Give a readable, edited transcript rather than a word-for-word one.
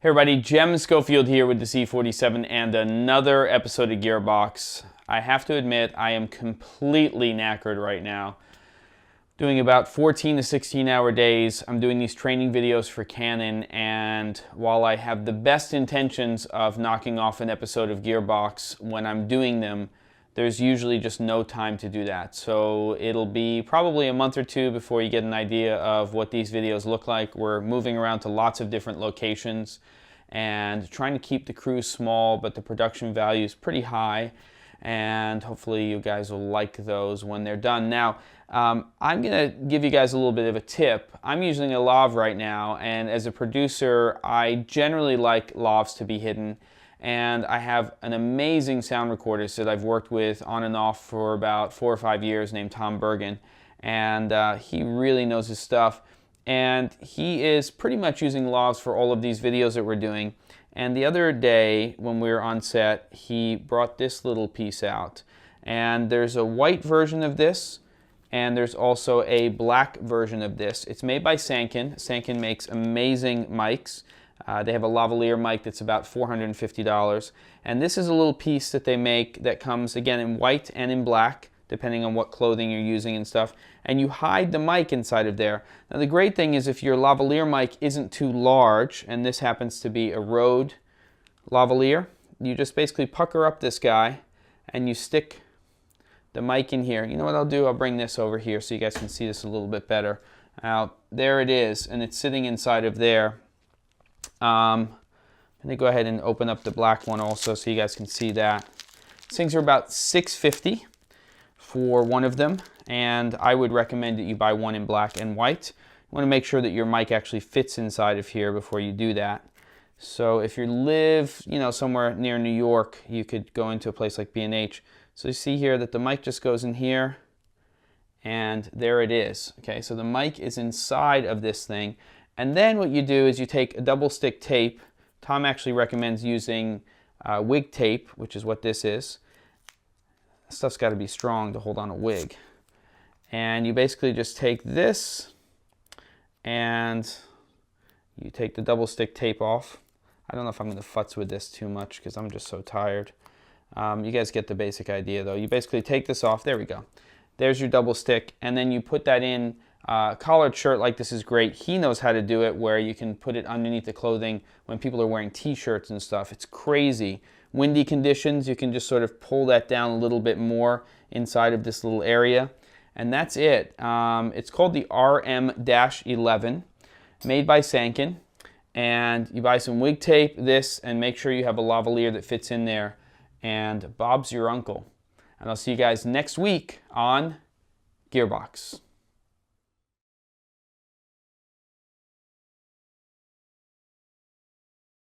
Hey everybody, Jem Schofield here with the C47 and another episode of Gearbox. I have to admit, I am completely knackered right now. Doing about 14 to 16 hour days. I'm doing these training videos for Canon, and while I have the best intentions of knocking off an episode of Gearbox when I'm doing them, there's usually just no time to do that. So it'll be probably a month or two before you get an idea of what these videos look like. We're moving around to lots of different locations and trying to keep the crew small, but the production value is pretty high, and hopefully you guys will like those when they're done. Now, I'm gonna give you guys a little bit of a tip. I'm using a lav right now, and as a producer, I generally like lavs to be hidden. And I have an amazing sound recordist that I've worked with on and off for about 4 or 5 years named Tom Bergen, and he really knows his stuff, and he is pretty much using lavs for all of these videos that we're doing. And the other day when we were on set, he brought this little piece out, and there's a white version of this and there's also a black version of this. It's made by Sanken. Sanken makes amazing mics. They have a lavalier mic that's about $450, and this is a little piece that they make that comes again in white and in black, depending on what clothing you're using and stuff, and you hide the mic inside of there. Now the great thing is if your lavalier mic isn't too large, and this happens to be a RØDE lavalier, you just basically pucker up this guy and you stick the mic in here. You know what I'll do? I'll bring this over here so you guys can see this a little bit better. Now there it is, and it's sitting inside of there. Let me go ahead and open up the black one also so you guys can see that. These things are about $650 for one of them, and I would recommend that you buy one in black and white. You want to make sure that your mic actually fits inside of here before you do that. So if you live, somewhere near New York, you could go into a place like B&H. So you see here that the mic just goes in here, and there it is. Okay, so the mic is inside of this thing. And then what you do is you take a double stick tape. Tom actually recommends using wig tape, which is what this is. This stuff's got to be strong to hold on a wig. And you basically just take this and you take the double stick tape off. I don't know if I'm going to futz with this too much because I'm just so tired. You guys get the basic idea though. You basically take this off. There we go. There's your double stick, and then you put that in. Collared shirt like this is great. He knows how to do it where you can put it underneath the clothing when people are wearing t-shirts and stuff. It's crazy. Windy conditions, you can just sort of pull that down a little bit more inside of this little area. And that's it. It's called the RM-11, made by Sanken. And you buy some wig tape, this, and make sure you have a lavalier that fits in there. And Bob's your uncle. And I'll see you guys next week on Gearbox.